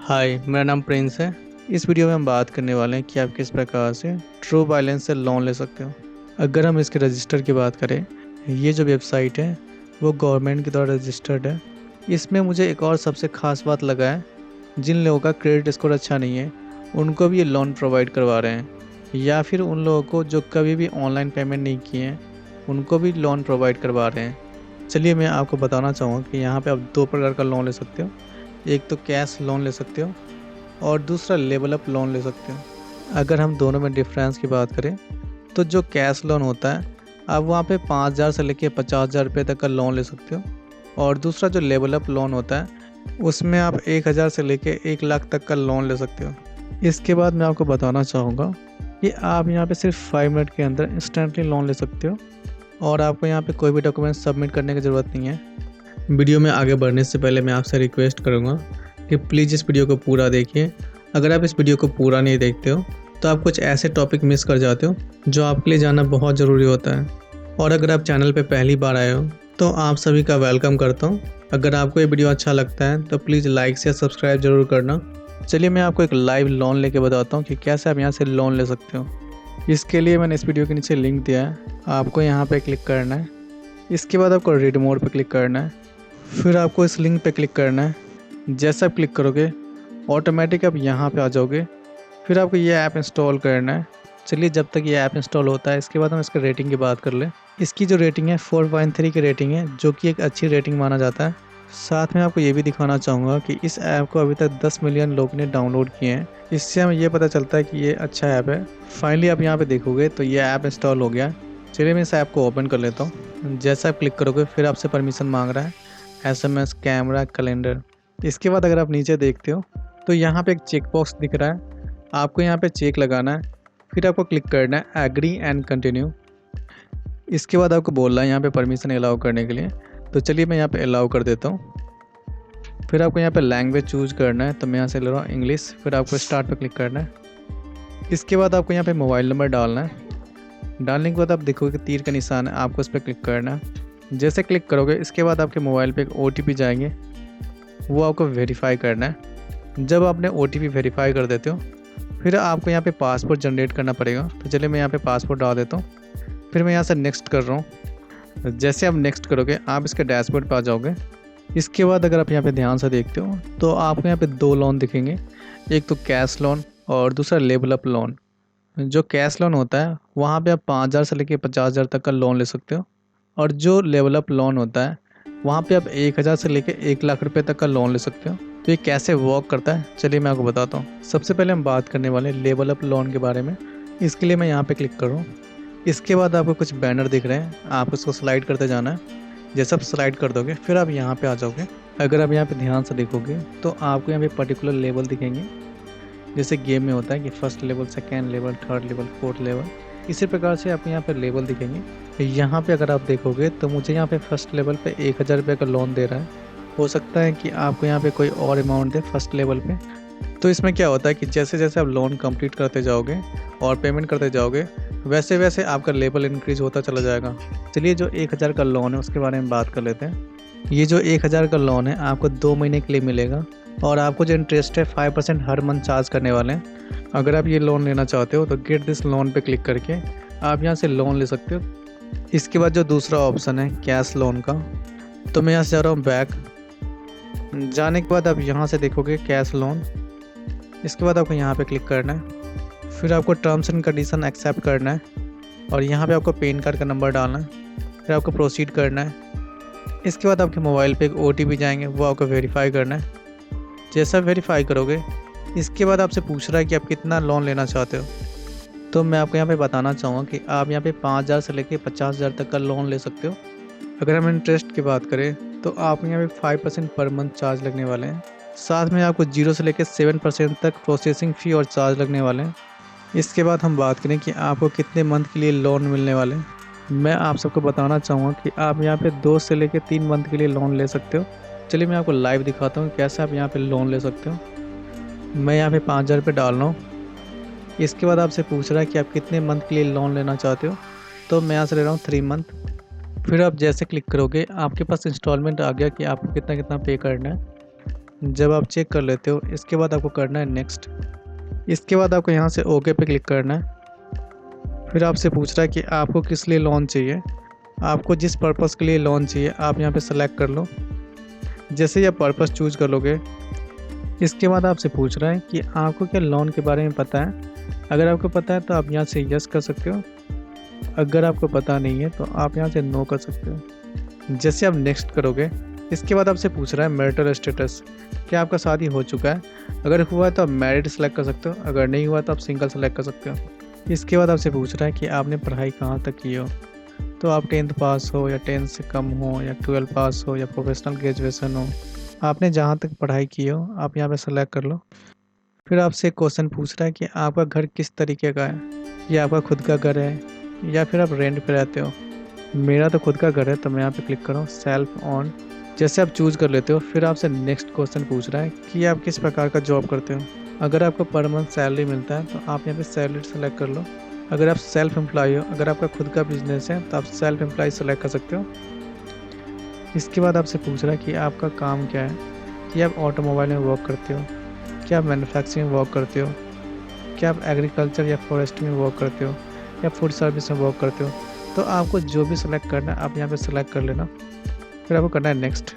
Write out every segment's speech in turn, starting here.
हाय, मेरा नाम प्रिंस है। इस वीडियो में हम बात करने वाले हैं कि आप किस प्रकार से ट्रू बैलेंस से लोन ले सकते हो। अगर हम इसके रजिस्टर की बात करें, ये जो वेबसाइट है वो गवर्नमेंट के द्वारा रजिस्टर्ड है। इसमें मुझे एक और सबसे ख़ास बात लगा है, जिन लोगों का क्रेडिट स्कोर अच्छा नहीं है उनको भी ये लोन प्रोवाइड करवा रहे हैं, या फिर उन लोगों को जो कभी भी ऑनलाइन पेमेंट नहीं किए हैं उनको भी लोन प्रोवाइड करवा रहे हैं। चलिए मैं आपको बताना चाहूँगा कि यहाँ पे आप दो प्रकार का लोन ले सकते हो। एक तो कैश लोन ले सकते हो और दूसरा लेवल अप लोन ले सकते हो। अगर हम दोनों में डिफरेंस की बात करें तो जो कैश लोन होता है आप वहाँ पे 5,000 से लेके 50,000 रुपये तक का लोन ले सकते हो, और दूसरा जो लेवल अप लोन होता है उसमें आप 1,000 से लेके 1,00,000 तक का लोन ले सकते हो। इसके बाद मैं आपको बताना चाहूँगा कि आप यहाँ पे सिर्फ 5 मिनट के अंदर इंस्टेंटली लोन ले सकते हो, और आपको यहाँ पे कोई भी डॉक्यूमेंट सबमिट करने की ज़रूरत नहीं है। वीडियो में आगे बढ़ने से पहले मैं आपसे रिक्वेस्ट करूँगा कि प्लीज़ इस वीडियो को पूरा देखिए। अगर आप इस वीडियो को पूरा नहीं देखते हो तो आप कुछ ऐसे टॉपिक मिस कर जाते हो जो आपके लिए जानना बहुत ज़रूरी होता है। और अगर आप चैनल पे पहली बार आए हो तो आप सभी का वेलकम करता हूँ। अगर आपको ये वीडियो अच्छा लगता है तो प्लीज़ लाइक से सब्सक्राइब जरूर करना। चलिए मैं आपको एक लाइव लोन लेके बताता हूँ कि कैसे आप यहाँ से लोन ले सकते हो। इसके लिए मैंने इस वीडियो के नीचे लिंक दिया है, आपको यहाँ पर क्लिक करना है। इसके बाद आपको रीड मोड पर क्लिक करना है, फिर आपको इस लिंक पे क्लिक करना है। जैसे आप क्लिक करोगे ऑटोमेटिक आप यहाँ पे आ जाओगे। फिर आपको ये ऐप इंस्टॉल करना है। चलिए जब तक ये ऐप इंस्टॉल होता है इसके बाद हम इसके रेटिंग की बात कर लें। इसकी जो रेटिंग है 4.3 की रेटिंग है, जो कि एक अच्छी रेटिंग माना जाता है। साथ में आपको ये भी दिखाना चाहूँगा कि इस ऐप को अभी तक 10 मिलियन लोग ने डाउनलोड किए हैं। इससे हमें ये पता चलता है कि ये अच्छा ऐप है। फाइनली आप यहाँ पर देखोगे तो ये ऐप इंस्टॉल हो गया। चलिए मैं इस ऐप को ओपन कर लेता हूँ। जैसे आप क्लिक करोगे फिर आपसे परमिशन मांग रहा है, SMS, कैमरा, कैलेंडर। इसके बाद अगर आप नीचे देखते हो तो यहाँ पे एक चेक बॉक्स दिख रहा है, आपको यहाँ पे चेक लगाना है। फिर आपको क्लिक करना है एग्री एंड कंटिन्यू। इसके बाद आपको बोलना है यहाँ पे परमिशन अलाउ करने के लिए, तो चलिए मैं यहाँ पे अलाउ कर देता हूँ। फिर आपको यहाँ पे लैंग्वेज चूज करना है, तो मैं यहाँ से ले रहा हूँ इंग्लिश। फिर आपको स्टार्ट पर क्लिक करना है। इसके बाद आपको यहाँ पर मोबाइल नंबर डालना है। डालने के बाद आप देखोगे कि तीर का निशान है, आपको इस पर क्लिक करना है। जैसे क्लिक करोगे इसके बाद आपके मोबाइल पे एक OTP जाएंगे, वो आपको वेरीफाई करना है। जब आपने OTP वेरीफाई कर देते हो फिर आपको यहाँ पे पासपोर्ट जनरेट करना पड़ेगा। तो चलिए मैं यहाँ पे पासपोर्ट डाल देता हूँ। फिर मैं यहाँ से नेक्स्ट कर रहा हूँ। जैसे आप नेक्स्ट करोगे आप इसके डैशबोर्ड पर आ जाओगे। इसके बाद अगर आप यहाँ पे ध्यान से देखते हो तो आपको यहाँ पे दो लोन दिखेंगे, एक तो कैश लोन और दूसरा लेवल अप लोन। जो कैश लोन होता है वहाँ पे आप 5,000 से लेकर 50,000 तक का लोन ले सकते हो, और जो लेवल अप लोन होता है वहाँ पे आप 1,000 से लेकर 1,00,000 रुपये तक का लोन ले सकते हो। तो ये कैसे वर्क करता है चलिए मैं आपको बताता हूँ। सबसे पहले हम बात करने वाले लेवल अप लोन के बारे में। इसके लिए मैं यहाँ पे क्लिक कर रहा हूँ। इसके बाद आपको कुछ बैनर दिख रहे हैं, आप उसको स्लाइड करते जाना है। जैसे आप स्लाइड कर दोगे फिर आप यहाँ पर आ जाओगे। अगर आप यहाँ पर ध्यान से देखोगे तो आपको यहाँ पे पर्टिकुलर लेवल दिखेंगे। जैसे गेम में होता है कि first level, second level, third level, fourth level, इसी प्रकार से आपको यहाँ पे लेवल दिखेंगे। यहाँ पे अगर आप देखोगे तो मुझे यहाँ पे फर्स्ट लेवल पे 1,000 रुपये का लोन दे रहा है। हो सकता है कि आपको यहाँ पे कोई और अमाउंट दे फर्स्ट लेवल पे। तो इसमें क्या होता है कि जैसे जैसे आप लोन कंप्लीट करते जाओगे और पेमेंट करते जाओगे वैसे वैसे आपका लेवल इंक्रीज होता चला जाएगा। चलिए जो 1,000 का लोन है उसके बारे में बात कर लेते हैं। ये जो 1,000 का लोन है आपको 2 महीने के लिए मिलेगा, और आपको जो इंटरेस्ट है 5% हर मंथ चार्ज करने वाले हैं। अगर आप ये लोन लेना चाहते हो तो गेट दिस लोन पे क्लिक करके आप यहाँ से लोन ले सकते हो। इसके बाद जो दूसरा ऑप्शन है कैश लोन का, तो मैं यहाँ से जा रहा हूँ बैक। जाने के बाद आप यहाँ से देखोगे कैश लोन। इसके बाद आपको यहाँ पे क्लिक करना है। फिर आपको टर्म्स एंड कंडीशन एक्सेप्ट करना है, और यहाँ पे आपको पैन कार्ड का नंबर डालना है। फिर आपको प्रोसीड करना है। इसके बाद आपके मोबाइल पे एक OTP जाएंगे, वो आपको वेरीफाई करना है। जैसा वेरीफाई करोगे इसके बाद आपसे पूछ रहा है कि आप कितना लोन लेना चाहते हो। तो मैं आपको यहाँ पे बताना चाहूँगा कि आप यहाँ पे 5,000 से लेकर 50,000 तक का लोन ले सकते हो। अगर हम इंटरेस्ट की बात करें तो आप यहाँ पे 5% पर मंथ चार्ज लगने वाले हैं। साथ में आपको 0 से लेकर 7% तक प्रोसेसिंग फ़ी और चार्ज लगने वाले हैं। इसके बाद हम बात करें कि आपको कितने मंथ के लिए लोन मिलने वाले हैं। मैं आप सबको बताना चाहूँगा कि आप यहाँ पे 2 से लेकर 3 मंथ के लिए लोन ले सकते हो। चलिए मैं आपको लाइव दिखाता हूँ कैसे आप यहाँ पे लोन ले सकते हो। मैं यहाँ पे 5,000 रुपये डाल रहा हूँ। इसके बाद आपसे पूछ रहा है कि आप कितने मंथ के लिए लोन लेना चाहते हो, तो मैं यहाँ से ले रहा हूँ 3 मंथ। फिर आप जैसे क्लिक करोगे आपके पास इंस्टॉलमेंट आ गया कि आपको कितना कितना पे करना है। जब आप चेक कर लेते हो, इसके बाद आपको करना है नेक्स्ट। इसके बाद आपको यहाँ से ओके पे क्लिक करना है। फिर आपसे पूछ रहा है कि आपको किस लिए लोन चाहिए। आपको जिस पर्पज़ के लिए लोन चाहिए आप यहाँ पे सेलेक्ट कर लो। जैसे ही आप पर्पज़ चूज कर लोगे, इसके बाद आपसे पूछ रहा है कि आपको क्या लोन के बारे में पता है। अगर आपको पता है तो आप यहाँ से यस कर सकते हो, अगर आपको पता नहीं है तो आप यहाँ से नो कर सकते हो। जैसे आप नेक्स्ट करोगे, इसके बाद आपसे पूछ रहा है मैरिटल स्टेटस, क्या आपका शादी हो चुका है। अगर हुआ है तो आप मैरिड सेलेक्ट कर सकते हो, अगर नहीं हुआ तो आप सिंगल सेलेक्ट कर सकते हो। इसके बाद आपसे पूछ रहा है कि आपने पढ़ाई कहाँ तक की हो, तो आप 10th पास हो या 10th से कम हो या 12 पास हो या प्रोफेशनल ग्रेजुएशन हो, आपने जहाँ तक पढ़ाई की हो आप यहाँ पे सेलेक्ट कर लो। फिर आपसे एक क्वेश्चन पूछ रहा है कि आपका घर किस तरीके का है, या आपका खुद का घर है या फिर आप रेंट पे रहते हो। मेरा तो खुद का घर है, तो मैं यहाँ पे क्लिक करूँ सेल्फ ऑन। जैसे आप चूज़ कर लेते हो, फिर आपसे नेक्स्ट क्वेश्चन पूछ रहा है कि आप किस प्रकार का जॉब करते हो। अगर आपको पर मंथ सैलरी मिलता है तो आप यहाँ पे सैलरी सेलेक्ट कर लो। अगर आप सेल्फ एम्प्लॉय हो, अगर आपका खुद का बिजनेस है तो आप सेल्फ एम्प्लॉय सेलेक्ट कर सकते हो। इसके बाद आपसे पूछ रहा है कि आपका काम क्या है, कि आप ऑटोमोबाइल में वर्क करते हो, क्या आप मैन्युफैक्चरिंग में वर्क करते हो, क्या आप एग्रीकल्चर या फॉरेस्ट्री में वर्क करते हो, या फूड सर्विस में वर्क करते हो। तो आपको जो भी सिलेक्ट करना है आप यहाँ पे सेलेक्ट कर लेना। फिर आपको करना है नेक्स्ट।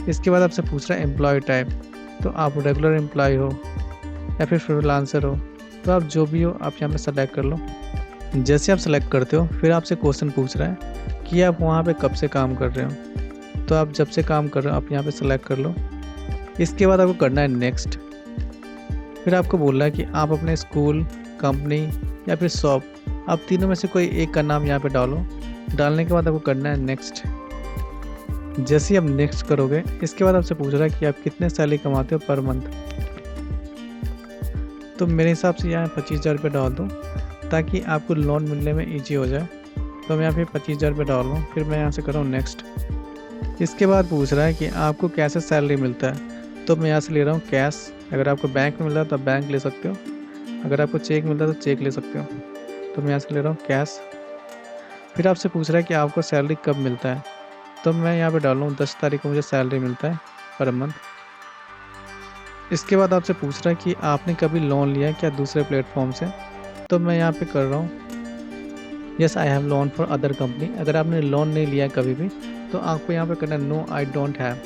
इसके बाद आपसे पूछ रहा है एम्प्लॉय टाइप, तो आप रेगुलर एम्प्लॉय हो या फिर फ्रीलांसर हो, तो आप जो भी हो आप यहाँ पे सेलेक्ट कर लो। जैसे आप सेलेक्ट करते हो, फिर आपसे क्वेश्चन पूछ रहा है कि आप वहाँ पे कब से काम कर रहे हो, तो आप जब से काम कर रहे हो आप यहाँ पे सेलेक्ट कर लो। इसके बाद आपको करना है नेक्स्ट। फिर आपको बोल रहा है कि आप अपने स्कूल, कंपनी या फिर शॉप, आप तीनों में से कोई एक का नाम यहाँ पे डालो। डालने के बाद आपको करना है नेक्स्ट। जैसे ही आप नेक्स्ट करोगे, इसके बाद आपसे पूछ रहा है कि आप कितने सैलरी कमाते हो पर मंथ। तो मेरे हिसाब से यहाँ 25,000 रुपये डाल दूँ ताकि आपको लोन मिलने में ईजी हो जाए। तो मैं यहाँ पे 25,000 रुपये डाल रहा हूँ। फिर मैं यहाँ से कर रहा हूँ नेक्स्ट। इसके बाद पूछ रहा है कि आपको कैसे सैलरी मिलता है, तो मैं यहाँ से ले रहा हूँ कैश। अगर आपको बैंक में मिल रहा है तो आप बैंक ले सकते हो, अगर आपको चेक मिलता है तो चेक ले सकते हो। तो मैं यहाँ से ले रहा हूँ कैश। फिर आपसे पूछ रहा है कि आपको सैलरी कब मिलता है, तो मैं यहाँ पे डाल रहा हूँ 10 तारीख को मुझे सैलरी मिलता है पर मंथ। इसके बाद आपसे पूछ रहा है कि आपने कभी लोन लिया है क्या दूसरे प्लेटफॉर्म से, तो मैं यहाँ पे कर रहा हूँ yes I have loan for other company. अगर आपने लोन नहीं लिया कभी भी तो आपको यहाँ पे करना है नो आई डोंट हैव।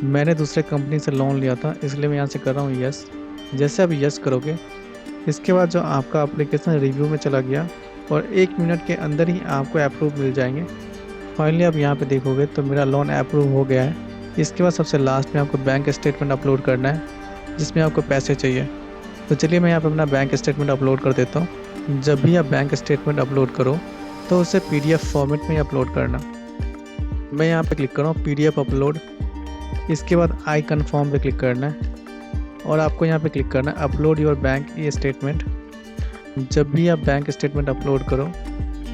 मैंने दूसरे कंपनी से लोन लिया था, इसलिए मैं यहाँ से कर रहा हूँ यस। जैसे आप यस करोगे, इसके बाद जो आपका एप्लीकेशन रिव्यू में चला गया और 1 मिनट के अंदर ही आपको अप्रूव मिल जाएंगे। फाइनली आप यहाँ पे देखोगे तो मेरा लोन अप्रूव हो गया है। इसके बाद सबसे लास्ट में आपको बैंक स्टेटमेंट अपलोड करना है जिसमें आपको पैसे चाहिए। तो चलिए मैं यहाँ पे अपना बैंक स्टेटमेंट अपलोड कर देता हूँ। जब भी आप बैंक स्टेटमेंट अपलोड करो तो उसे PDF फॉर्मेट में ही अपलोड करना। मैं यहाँ पे क्लिक कर रहा हूँ PDF अपलोड। इसके बाद आई कन्फर्म पे क्लिक करना है और आपको यहाँ पे क्लिक करना है अपलोड योर बैंक स्टेटमेंट। जब भी आप बैंक स्टेटमेंट अपलोड करो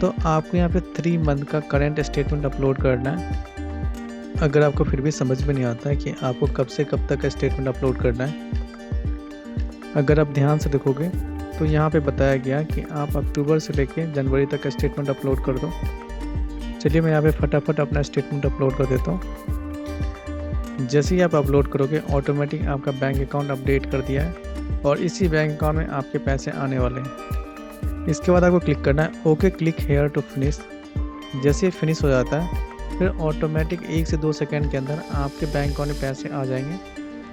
तो आपको यहाँ पे 3 मंथ का करंट स्टेटमेंट अपलोड करना है। अगर आपको फिर भी समझ में नहीं आता है कि आपको कब से कब तक का स्टेटमेंट अपलोड करना है, अगर आप ध्यान से देखोगे तो यहाँ पे बताया गया कि आप अक्टूबर से लेके जनवरी तक का स्टेटमेंट अपलोड कर दो। चलिए मैं यहाँ पे फटाफट अपना स्टेटमेंट अपलोड कर देता हूँ। जैसे ही आप अपलोड करोगे ऑटोमेटिक आपका बैंक अकाउंट अपडेट कर दिया है और इसी बैंक अकाउंट में आपके पैसे आने वाले हैं। इसके बाद आपको क्लिक करना है okay click here to finish. जैसे ही फिनिश हो जाता है फिर ऑटोमेटिक 1 से 2 सेकंड के अंदर आपके बैंक अकाउंट में पैसे आ जाएंगे।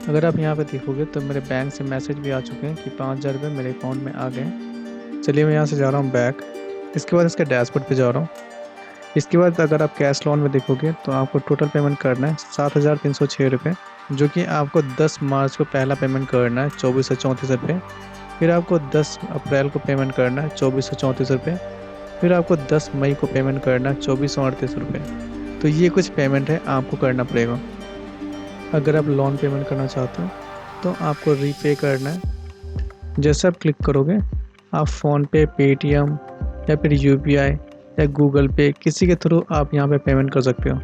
अगर आप यहाँ पे देखोगे तो मेरे बैंक से मैसेज भी आ चुके हैं कि 5,000 रुपये मेरे अकाउंट में आ गए। चलिए मैं यहाँ से जा रहा हूँ बैक। इसके बाद इसके डैशबोर्ड पे जा रहा हूँ। इसके बाद अगर आप कैश लोन में देखोगे तो आपको टोटल पेमेंट करना है 7,306 रुपये, जो कि आपको 10 मार्च को पहला पेमेंट करना है 2434 रुपये। फिर आपको 10 अप्रैल को पेमेंट करना है 2434 रुपये। फिर आपको 10 मई को पेमेंट करना है 2438 रुपये। तो ये कुछ पेमेंट है आपको करना पड़ेगा। अगर आप लोन पेमेंट करना चाहते हो तो आपको रीपे करना है। जैसे आप क्लिक करोगे आप फ़ोनपे, पेटीएम या फिर UPI या गूगल पे किसी के थ्रू आप यहाँ पे पेमेंट कर सकते हो।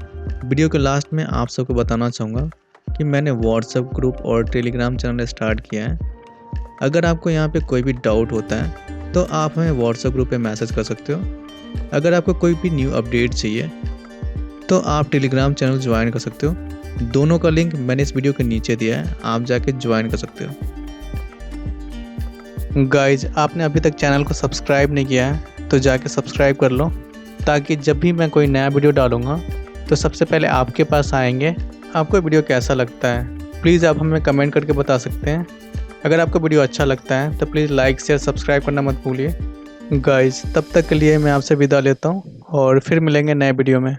वीडियो के लास्ट में आप सबको बताना चाहूँगा कि मैंने व्हाट्सएप ग्रुप और टेलीग्राम चैनल स्टार्ट किया है। अगर आपको यहाँ पे कोई भी डाउट होता है तो आप हमें व्हाट्सएप ग्रुप पे मैसेज कर सकते हो। अगर आपको कोई भी न्यू अपडेट चाहिए तो आप टेलीग्राम चैनल ज्वाइन कर सकते हो दोनों का लिंक मैंने इस वीडियो के नीचे दिया है, आप जाके ज्वाइन कर सकते हो। गाइज, आपने अभी तक चैनल को सब्सक्राइब नहीं किया है तो जाके सब्सक्राइब कर लो, ताकि जब भी मैं कोई नया वीडियो डालूँगा तो सबसे पहले आपके पास आएंगे। आपको वीडियो कैसा लगता है प्लीज़ आप हमें कमेंट करके बता सकते हैं। अगर आपको वीडियो अच्छा लगता है तो प्लीज़ लाइक शेयर सब्सक्राइब करना मत भूलिए। गाइज, तब तक के लिए मैं आपसे विदा लेता हूँ और फिर मिलेंगे नए वीडियो में।